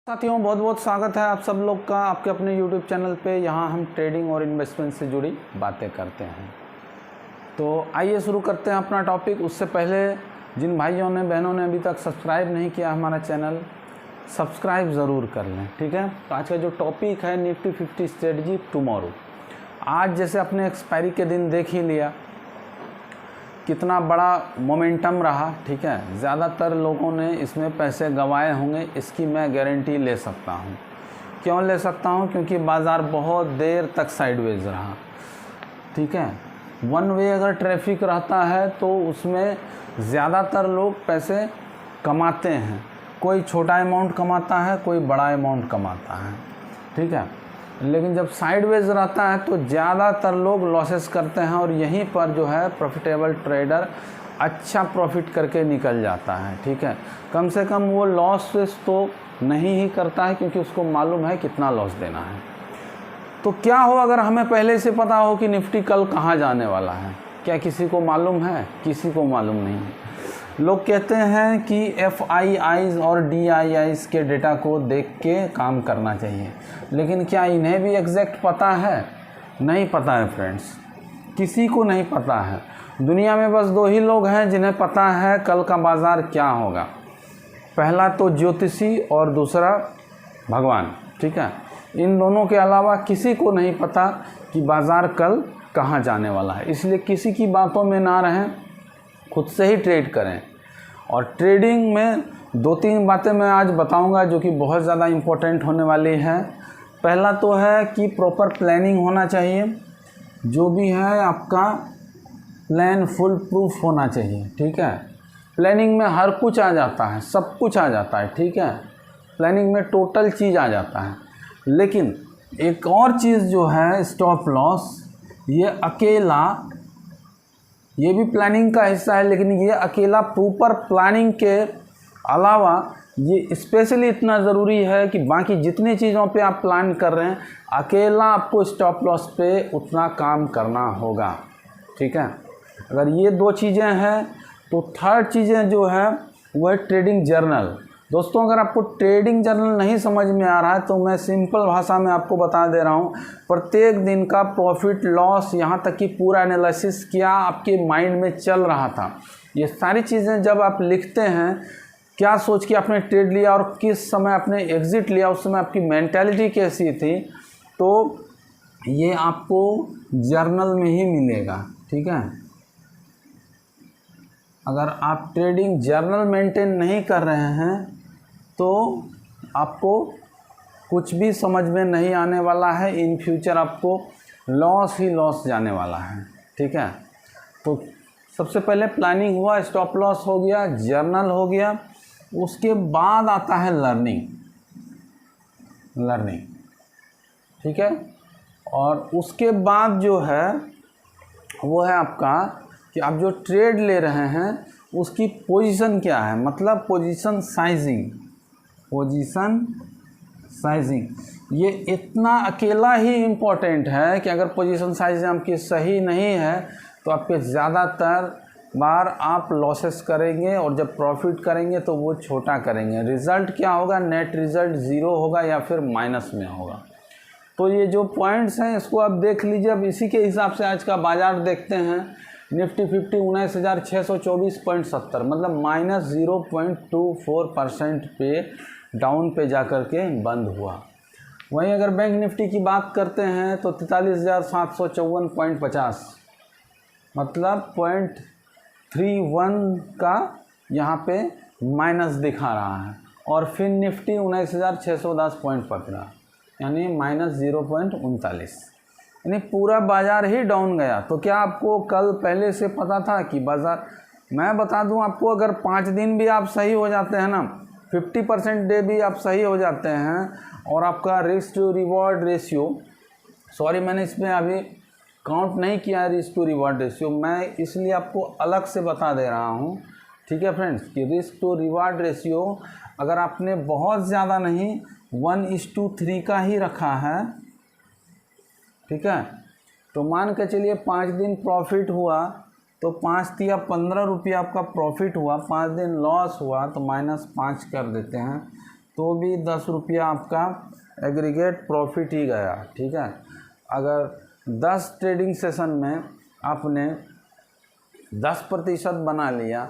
साथियों बहुत बहुत स्वागत है आप सब लोग का आपके अपने YouTube चैनल पे। यहाँ हम ट्रेडिंग और इन्वेस्टमेंट से जुड़ी बातें करते हैं। तो आइए शुरू करते हैं अपना टॉपिक। उससे पहले जिन भाइयों ने बहनों ने अभी तक सब्सक्राइब नहीं किया हमारा चैनल, सब्सक्राइब ज़रूर कर लें, ठीक है। तो आज का जो टॉपिक है निफ्टी 50 स्ट्रेटजी टुमारो। आज जैसे अपने एक्सपायरी के दिन देख ही लिया कितना बड़ा मोमेंटम रहा, ठीक है। ज़्यादातर लोगों ने इसमें पैसे गंवाए होंगे, इसकी मैं गारंटी ले सकता हूँ। क्यों ले सकता हूँ? क्योंकि बाज़ार बहुत देर तक साइडवेज रहा, ठीक है। वन वे अगर ट्रैफिक रहता है तो उसमें ज़्यादातर लोग पैसे कमाते हैं। कोई छोटा अमाउंट कमाता है, कोई बड़ा अमाउंट कमाता है, ठीक है। लेकिन जब साइडवेज रहता है तो ज़्यादातर लोग लॉसेस करते हैं और यहीं पर जो है प्रॉफिटेबल ट्रेडर अच्छा प्रॉफिट करके निकल जाता है, ठीक है। कम से कम वो लॉसेस तो नहीं ही करता है क्योंकि उसको मालूम है कितना लॉस देना है। तो क्या हो अगर हमें पहले से पता हो कि निफ्टी कल कहाँ जाने वाला है? क्या किसी को मालूम है? किसी को मालूम नहीं है। लोग कहते हैं कि FIIs और DIIs के डेटा को देख के काम करना चाहिए, लेकिन क्या इन्हें भी एग्जैक्ट पता है? नहीं पता है फ्रेंड्स, किसी को नहीं पता है। दुनिया में बस दो ही लोग हैं जिन्हें पता है कल का बाज़ार क्या होगा। पहला तो ज्योतिषी और दूसरा भगवान, ठीक है। इन दोनों के अलावा किसी को नहीं पता कि बाज़ार कल कहाँ जाने वाला है। इसलिए किसी की बातों में ना रहें, खुद से ही ट्रेड करें। और ट्रेडिंग में दो तीन बातें मैं आज बताऊंगा जो कि बहुत ज़्यादा इम्पोर्टेंट होने वाली है। पहला तो है कि प्रॉपर प्लानिंग होना चाहिए। जो भी है आपका प्लान फुल प्रूफ होना चाहिए, ठीक है। प्लानिंग में हर कुछ आ जाता है, सब कुछ आ जाता है, ठीक है। प्लानिंग में टोटल चीज़ आ जाता है। लेकिन एक और चीज़ जो है स्टॉप लॉस, ये भी प्लानिंग का हिस्सा है, लेकिन ये अकेला प्रॉपर प्लानिंग के अलावा ये स्पेशली इतना ज़रूरी है कि बाकी जितनी चीज़ों पे आप प्लान कर रहे हैं अकेला आपको स्टॉप लॉस पे उतना काम करना होगा, ठीक है। अगर ये दो चीज़ें हैं तो थर्ड चीज़ें जो है वो है ट्रेडिंग जर्नल। दोस्तों अगर आपको ट्रेडिंग जर्नल नहीं समझ में आ रहा है तो मैं सिंपल भाषा में आपको बता दे रहा हूँ। प्रत्येक दिन का प्रॉफिट लॉस यहाँ तक कि पूरा एनालिसिस क्या आपके माइंड में चल रहा था, ये सारी चीज़ें जब आप लिखते हैं, क्या सोच के आपने ट्रेड लिया और किस समय आपने एग्ज़िट लिया, उस समय आपकी मेंटालिटी कैसी थी, तो ये आपको जर्नल में ही मिलेगा, ठीक है। अगर आप ट्रेडिंग जर्नल मेंटेन नहीं कर रहे हैं तो आपको कुछ भी समझ में नहीं आने वाला है। इन फ्यूचर आपको लॉस ही लॉस जाने वाला है, ठीक है। तो सबसे पहले प्लानिंग हुआ, स्टॉप लॉस हो गया, जर्नल हो गया, उसके बाद आता है लर्निंग, ठीक है। और उसके बाद जो है वो है आपका कि आप जो ट्रेड ले रहे हैं उसकी पोजीशन क्या है, मतलब पोजीशन साइजिंग। ये इतना अकेला ही इम्पोर्टेंट है कि अगर पोजीशन साइजिंग आपकी सही नहीं है तो आपके ज़्यादातर बार आप लॉसेस करेंगे और जब प्रॉफिट करेंगे तो वो छोटा करेंगे। रिज़ल्ट क्या होगा? नेट रिज़ल्ट ज़ीरो होगा या फिर माइनस में होगा। तो ये जो पॉइंट्स हैं इसको आप देख लीजिए। अब इसी के हिसाब से आज का बाज़ार देखते हैं। निफ्टी 50 19,624.70 मतलब -0.24% पे डाउन पे जाकर के बंद हुआ। वहीं अगर बैंक निफ्टी की बात करते हैं तो 43,754.50 मतलब 0.31 का यहाँ पे माइनस दिखा रहा है। और फिर निफ्टी 19,610.15 यानी -0.39, यानी पूरा बाज़ार ही डाउन गया। तो क्या आपको कल पहले से पता था कि बाज़ार, मैं बता दूं आपको, अगर 5 दिन भी आप सही हो जाते हैं ना, 50% डे भी आप सही हो जाते हैं और आपका risk to reward ratio, sorry मैंने इसमें अभी काउंट नहीं किया है रिस्क टू रिवॉर्ड रेशियो, मैं इसलिए आपको अलग से बता दे रहा हूँ, ठीक है फ्रेंड्स, कि रिस्क टू रिवॉर्ड रेशियो अगर आपने बहुत ज़्यादा नहीं 1:3 का ही रखा है, ठीक है। तो मान के चलिए 5 दिन प्रॉफिट हुआ तो 5 तिया 15 रुपया आपका प्रॉफिट हुआ, 5 दिन लॉस हुआ तो -5 कर देते हैं तो भी 10 रुपया आपका एग्रीगेट प्रॉफिट ही गया, ठीक है। अगर 10 ट्रेडिंग सेशन में आपने 10% बना लिया